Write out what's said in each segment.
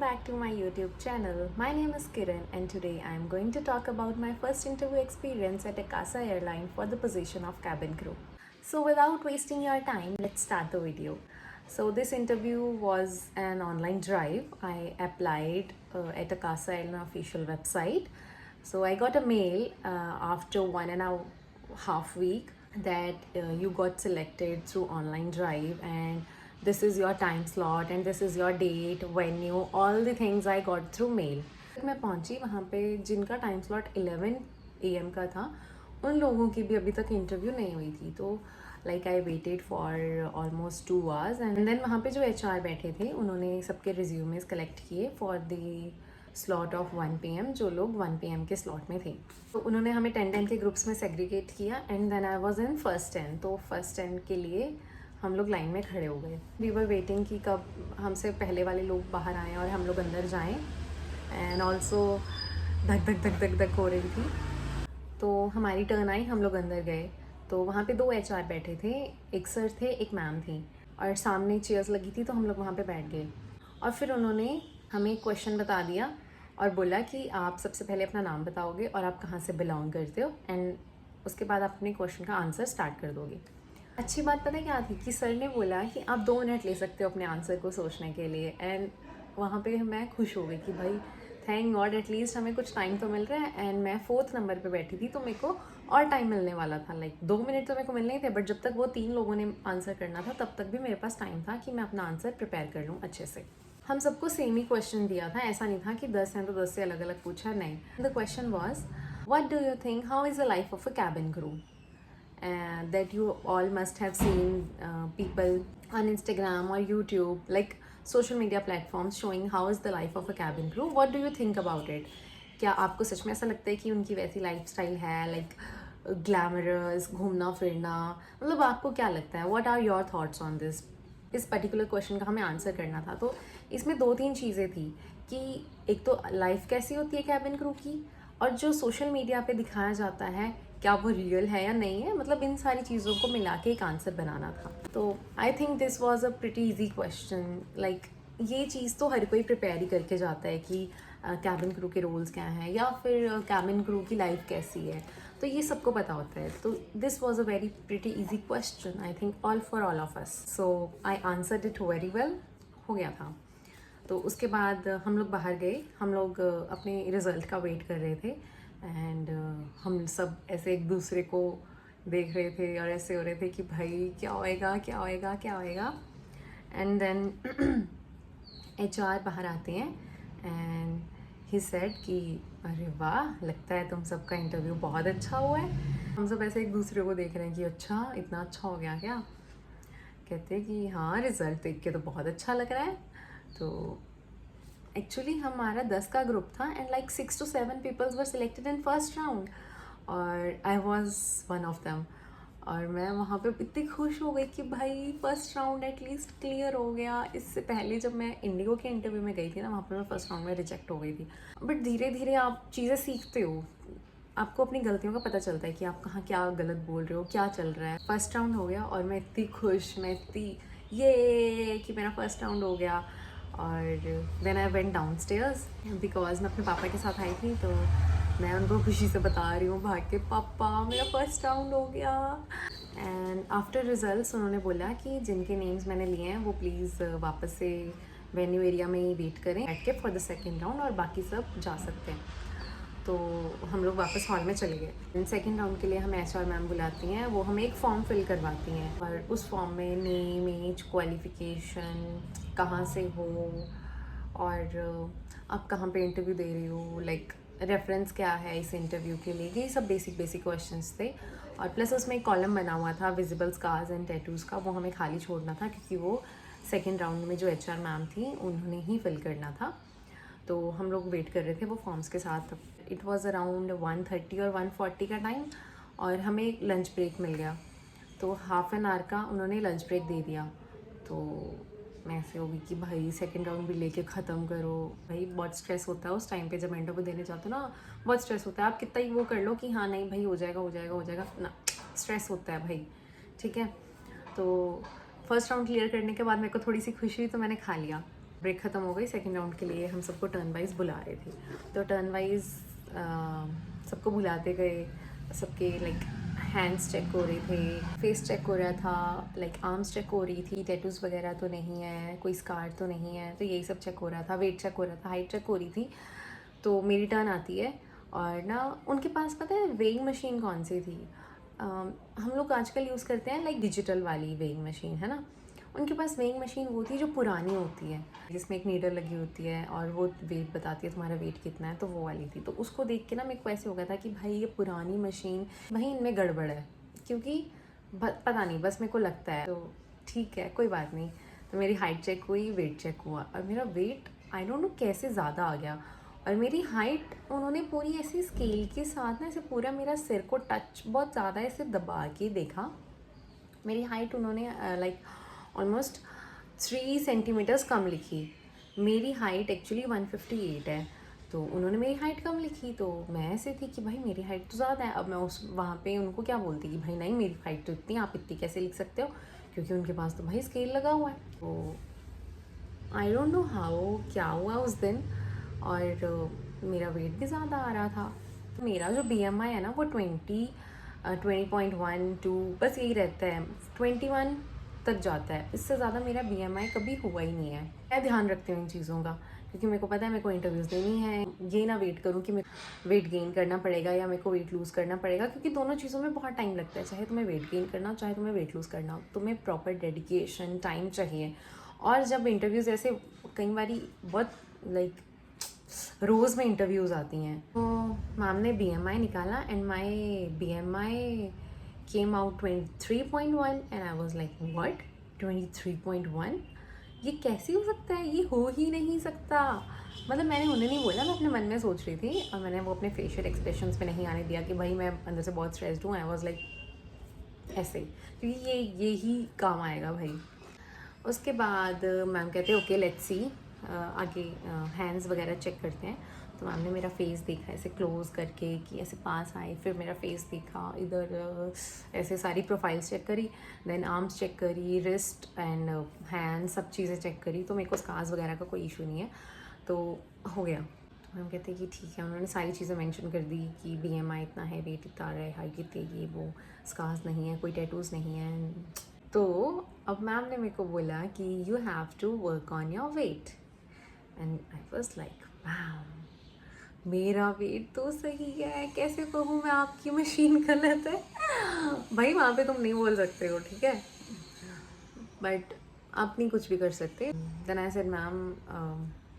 back to my YouTube channel. My name is Kiran and today I am going to talk about my first interview experience at Akasa Airline for the position of cabin crew. So without wasting your time, let's start the video. So this interview was an online drive. I applied at Akasa Airline official website. So I got a mail after 1.5 week that you got selected through online drive and this is your time slot and this is your date, venue, all the things I got through mail. मैं पहुंची वहाँ पे जिनका time slot 11 AM का था उन लोगों की भी अभी तक इंटरव्यू नहीं हुई थी तो like I waited for almost 2 hours and then वहाँ पे जो HR बैठे थे उन्होंने सबके रिज्यूमेस कलेक्ट किए for the slot of 1 PM जो लोग 1 PM के स्लॉट में थे तो उन्होंने हमें 10 के ग्रुप्स में सेग्रीगेट किया and then I was in first 10 तो फर्स्ट 10 के लिए हम लोग लाइन में खड़े हो गए वी वर वेटिंग कि कब हमसे पहले वाले लोग बाहर आएँ और हम लोग अंदर जाएं एंड ऑल्सो धक धक धक धक धक हो रही थी तो हमारी टर्न आई हम लोग अंदर गए तो वहाँ पे 2 HR बैठे थे एक सर थे एक मैम थी और सामने चेयर्स लगी थी तो हम लोग वहाँ पे बैठ गए और फिर उन्होंने हमें एक क्वेश्चन बता दिया और बोला कि आप सबसे पहले अपना नाम बताओगे और आप कहाँ से बिलोंग करते हो एंड उसके बाद आप अपने क्वेश्चन का आंसर स्टार्ट कर दोगे अच्छी बात पता है क्या थी कि सर ने बोला कि आप 2 मिनट ले सकते हो अपने आंसर को सोचने के लिए एंड वहाँ पे मैं खुश हो गई कि भाई थैंक गॉड एटलीस्ट हमें कुछ टाइम तो मिल रहा है एंड मैं 4th नंबर पे बैठी थी तो मेरे को और टाइम मिलने वाला था लाइक 2 मिनट तो मेरे को मिलने ही थे बट जब तक वो 3 लोगों ने आंसर करना था तब तक भी मेरे पास टाइम था कि मैं अपना आंसर प्रिपेयर कर लूँ अच्छे से हम सबको सेम ही क्वेश्चन दिया था ऐसा नहीं था कि 10 हैं तो 10 से अलग अलग पूछा नहीं the question was what do you think how is the life of a cabin crew that you all must have seen people on Instagram or YouTube like social media platforms showing how is the life of a cabin crew. What do you think about it? क्या आपको सच में ऐसा लगता है कि उनकी वैसी lifestyle है लाइक ग्लैमरस घूमना फिरना मतलब आपको क्या लगता है what are your thoughts on this इस पर्टिकुलर क्वेश्चन का हमें आंसर करना था तो इसमें 2-3 चीज़ें थी कि एक तो लाइफ कैसी होती है कैबिन क्रू की और जो सोशल मीडिया पे दिखाया जाता है क्या वो रियल है या नहीं है मतलब इन सारी चीज़ों को मिला के एक आंसर बनाना था तो I think this was a pretty easy question like ये चीज़ तो हर कोई प्रिपेयर ही करके जाता है कि कैबिन क्रू के रोल्स क्या हैं या फिर कैबिन क्रू की लाइफ कैसी है तो ये सबको पता होता है तो this was a very pretty easy question I think all for all of us so I answered it very well हो गया था तो उसके बाद हम लोग बाहर गए हम लोग अपने रिज़ल्ट का वेट कर रहे थे एंड हम सब ऐसे एक दूसरे को देख रहे थे और ऐसे हो रहे थे कि भाई क्या होएगा क्या होएगा क्या होएगा एंड देन HR बाहर आते हैं एंड ही सेड कि अरे वाह लगता है तुम सबका इंटरव्यू बहुत अच्छा हुआ है हम सब ऐसे एक दूसरे को देख रहे हैं कि अच्छा इतना अच्छा हो गया क्या कहते हैं कि हाँ रिज़ल्ट देख के तो बहुत अच्छा लग रहा है तो एक्चुअली हमारा 10 का ग्रुप था and like 6 to 7 peoples were selected in first round और I was one of them और मैं वहाँ पे इतनी खुश हो गई कि भाई फर्स्ट राउंड एटलीस्ट क्लियर हो गया इससे पहले जब मैं इंडिगो के इंटरव्यू में गई थी ना वहाँ पे मैं फर्स्ट राउंड में रिजेक्ट हो गई थी बट धीरे धीरे आप चीज़ें सीखते हो आपको अपनी गलतियों का पता चलता है कि आप कहाँ क्या गलत बोल रहे हो क्या चल रहा है फर्स्ट राउंड हो गया और मैं इतनी खुश मैं इतनी ये कि मेरा फर्स्ट राउंड हो गया और then I went downstairs because मैं अपने पापा के साथ आई थी तो मैं उनको खुशी से बता रही हूँ भाग के पापा मेरा फर्स्ट राउंड हो गया एंड आफ्टर रिजल्ट्स उन्होंने बोला कि जिनके नेम्स मैंने लिए हैं वो प्लीज़ वापस से वेन्यू एरिया में ही वेट करें बैठ के फॉर द सेकेंड राउंड और बाकी सब जा सकते हैं तो हम लोग वापस हॉल में चले गए सेकेंड राउंड के लिए हमें HR मैम बुलाती हैं वो हमें एक फॉर्म फिल करवाती हैं और उस फॉर्म में नेम एज क्वालिफ़िकेशन कहाँ से हो और आप कहाँ पे इंटरव्यू दे रही हो लाइक रेफरेंस क्या है इस इंटरव्यू के लिए ये सब बेसिक क्वेश्चंस थे और प्लस उसमें एक कॉलम बना हुआ था विजिबल स्कार्स एंड टैटूज़ का वो हमें खाली छोड़ना था क्योंकि वो सेकेंड राउंड में जो HR मैम थी उन्होंने ही फिल करना था तो हम लोग वेट कर रहे थे वो फॉर्म्स के साथ इट वाज अराउंड 1:30 और 1:40 का टाइम और हमें लंच ब्रेक मिल गया तो हाफ एन आवर का उन्होंने लंच ब्रेक दे दिया तो मैं ऐसे होगी कि भाई सेकंड राउंड भी लेके ख़त्म करो भाई बहुत स्ट्रेस होता है उस टाइम पे जब इंटरव्यू देने जाते हो ना बहुत स्ट्रेस होता है आप कितना ही वो कर लो कि हाँ नहीं भाई हो जाएगा ना स्ट्रेस होता है भाई ठीक है तो फर्स्ट राउंड क्लियर करने के बाद मेरे को थोड़ी सी खुशी हुई तो मैंने खा लिया ब्रेक ख़त्म हो गई, सेकेंड राउंड के लिए हम सबको टर्न वाइज बुला रहे थे। तो टर्न वाइज सबको बुलाते गए, सबके लाइक हैंड्स चेक हो रहे थे, फेस चेक हो रहा था, लाइक आर्म्स चेक हो रही थी, टैटूज़ वगैरह तो नहीं है, कोई स्कार तो नहीं है, तो यही सब चेक हो रहा था, वेट चेक हो रहा था, हाइट चेक हो रही थी। तो मेरी टर्न आती है और ना उनके पास पता है वेइंग मशीन कौन सी थी, हम लोग आजकल यूज़ करते हैं लाइक डिजिटल वाली वेइंग मशीन, है ना। उनके पास वेइंग मशीन वो थी जो पुरानी होती है, जिसमें एक नीडल लगी होती है और वो वेट बताती है तुम्हारा वेट कितना है, तो वो वाली थी। तो उसको देख के ना मेरे को ऐसे हो गया था कि भाई ये पुरानी मशीन, भाई इनमें गड़बड़ है, क्योंकि पता नहीं, बस मेरे को लगता है। तो ठीक है, कोई बात नहीं। तो मेरी हाइट चेक हुई, वेट चेक हुआ और मेरा वेट आई डोंट नो कैसे ज़्यादा आ गया। और मेरी हाइट उन्होंने पूरी ऐसी स्केल के साथ ना ऐसे पूरा मेरा सिर को टच बहुत ज़्यादा ऐसे दबा के देखा। मेरी हाइट उन्होंने लाइक ऑलमोस्ट 3 सेंटीमीटर्स कम लिखी। मेरी हाइट एक्चुअली 158 है, तो उन्होंने मेरी हाइट कम लिखी। तो मैं ऐसे थी कि भाई मेरी हाइट तो ज़्यादा है। अब मैं उस वहाँ पे उनको क्या बोलती कि भाई नहीं, मेरी हाइट तो इतनी, आप इतनी कैसे लिख सकते हो, क्योंकि उनके पास तो भाई स्केल लगा हुआ है। तो आई डोंट नो हाउ क्या हुआ उस दिन, और मेरा वेट भी ज़्यादा आ रहा था। मेरा जो BMI है ना वो 20.1 बस यही रहता है, 21 तक जाता है। इससे ज़्यादा मेरा BMI कभी हुआ ही नहीं है। मैं ध्यान रखती हूँ इन चीज़ों का, क्योंकि मेरे को पता है मेरे को इंटरव्यूज़ देनी है। ये ना वेट करूँ कि मेरे वेट गेन करना पड़ेगा या मेरे को वेट लूज़ करना पड़ेगा, क्योंकि दोनों चीज़ों में बहुत टाइम लगता है। चाहे तुम्हें वेट गेन करना हो, चाहे तुम्हें वेट लूज़ करना हो, तुम्हें प्रॉपर डेडिकेशन टाइम चाहिए। और जब इंटरव्यूज़ ऐसे कई बारी बहुत लाइक रोज़ में इंटरव्यूज़ आती हैं, तो मैम ने BMI निकाला and my BMI came out 23.1 and I was like what, 23.1, ये कैसे हो सकता है, ये हो ही नहीं सकता। मतलब मैंने उन्हें नहीं बोला, मैं अपने मन में सोच रही थी और मैंने वो अपने फेशियल एक्सप्रेशंस पे नहीं आने दिया कि भाई मैं अंदर से बहुत स्ट्रेस्ड हूँ। आई वॉज लाइक ऐसे, क्योंकि ये ही काम आएगा भाई। उसके बाद मैम कहते हैं ओके लेट्स सी, आगे हैंड्स वगैरह चेक करते हैं। तो मैम ने मेरा फेस देखा ऐसे क्लोज करके कि ऐसे पास आए, फिर मेरा फेस देखा, इधर ऐसे सारी प्रोफाइल्स चेक करी, देन आर्म्स चेक करी, रिस्ट एंड हैंड, सब चीज़ें चेक करी। तो मेरे को स्कार्स वगैरह का कोई इशू नहीं है, तो हो गया। तो मैम कहते हैं कि ठीक है। उन्होंने सारी चीज़ें मेंशन कर दी कि BMI इतना है, वेट इतना आ रहा है, हाइट इतनी, ये वो, स्कार्स नहीं है, कोई टैटूज़ नहीं है। तो अब मैम ने मेरे को बोला कि you have to work on your weight and I was like ma'am मेरा वेट तो सही है, कैसे कहूँ मैं आपकी मशीन गलत है। भाई वहाँ पे तुम नहीं बोल सकते हो, ठीक है, बट आप नहीं कुछ भी कर सकते। Then I said ma'am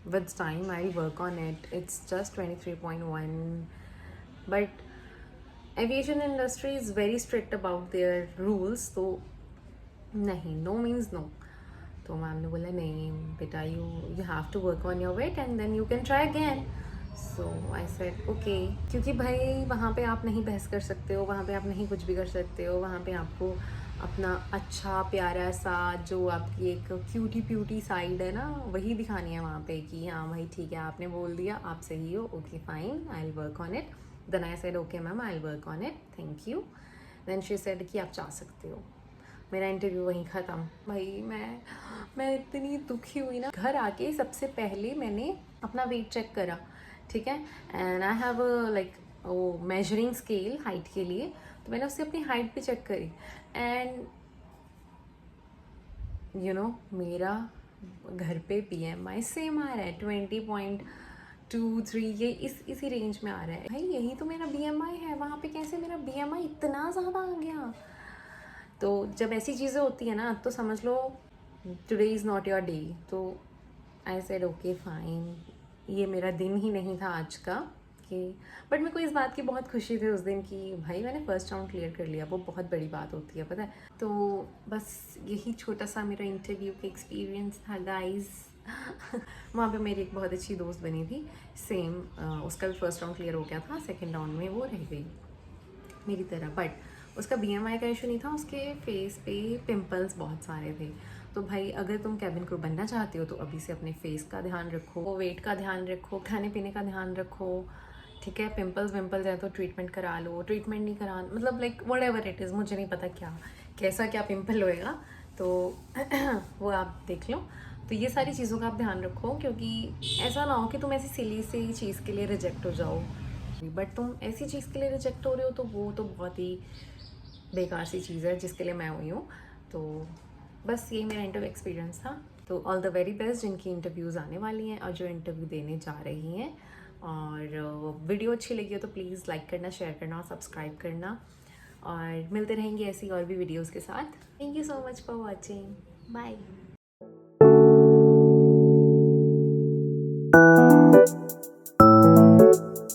with time I work on it, it's just 23.1, but aviation industry is very strict about their rules, तो नहीं, नो मीन्स नो। तो मैम ने बोला नहीं बेटा, you have to work on your weight and then you can try again. So I said okay, क्योंकि भाई वहाँ पे आप नहीं बहस कर सकते हो, वहाँ पे आप नहीं कुछ भी कर सकते हो। वहाँ पे आपको अपना अच्छा प्यारा सा जो आपकी एक क्यूटी प्यूटी साइड है ना, वही दिखानी है वहाँ पे कि हाँ भाई ठीक है, आपने बोल दिया, आप सही हो, okay fine, I will work on it. Then I said okay ma'am, I will work on it, thank you. Then she said कि आप जा सकते हो। मेरा इंटरव्यू वहीं ख़त्म। भाई मैं इतनी दुखी हुई ना। घर आके सबसे पहले मैंने अपना वेट चेक करा, ठीक है, एंड आई हैव लाइक वो मेजरिंग स्केल हाइट के लिए, तो मैंने उससे अपनी हाइट भी चेक करी एंड यू नो मेरा घर पे BMI सेम आ रहा है, 20.23, ये इसी रेंज में आ रहा है। भाई यही तो मेरा BMI है, वहाँ पे कैसे मेरा BMI इतना ज़्यादा आ गया। तो जब ऐसी चीज़ें होती है ना, तो समझ लो today is not your day. तो आई सेड ओके फाइन, ये मेरा दिन ही नहीं था आज का कि, बट मेरे को इस बात की बहुत खुशी थी उस दिन कि भाई मैंने फर्स्ट राउंड क्लियर कर लिया, वो बहुत बड़ी बात होती है पता है। तो बस यही छोटा सा मेरा इंटरव्यू का एक्सपीरियंस था गाइस। वहाँ पे मेरी एक बहुत अच्छी दोस्त बनी थी, सेम उसका भी फर्स्ट राउंड क्लियर हो गया था, सेकेंड राउंड में वो रह गई मेरी तरह, बट उसका BMI का इशू नहीं था, उसके फेस पे पिंपल्स बहुत सारे थे। तो भाई अगर तुम कैबिन क्रू बनना चाहते हो तो अभी से अपने फेस का ध्यान रखो, वेट का ध्यान रखो, खाने पीने का ध्यान रखो, ठीक है। पिंपल्स है तो ट्रीटमेंट करा लो, ट्रीटमेंट नहीं करा मतलब like what ever it is, मुझे नहीं पता क्या कैसा क्या पिंपल होएगा, तो वो आप देख लो। तो ये सारी चीज़ों का आप ध्यान रखो, क्योंकि ऐसा ना हो कि तुम ऐसी सिली सी चीज़ के लिए रिजेक्ट हो जाओ, बट तुम ऐसी चीज़ के लिए रिजेक्ट हो रहे हो तो वो तो बहुत ही बेकार सी चीज़ है जिसके लिए मैं हुई हूँ। तो बस यही मेरा इंटरव्यू एक्सपीरियंस था। तो ऑल द वेरी बेस्ट जिनकी इंटरव्यूज़ आने वाली हैं और जो इंटरव्यू देने जा रही हैं। और वीडियो अच्छी लगी हो तो प्लीज़ लाइक करना, शेयर करना और सब्सक्राइब करना, और मिलते रहेंगे ऐसी और भी वीडियोज़ के साथ। Thank you so much for watching. Bye.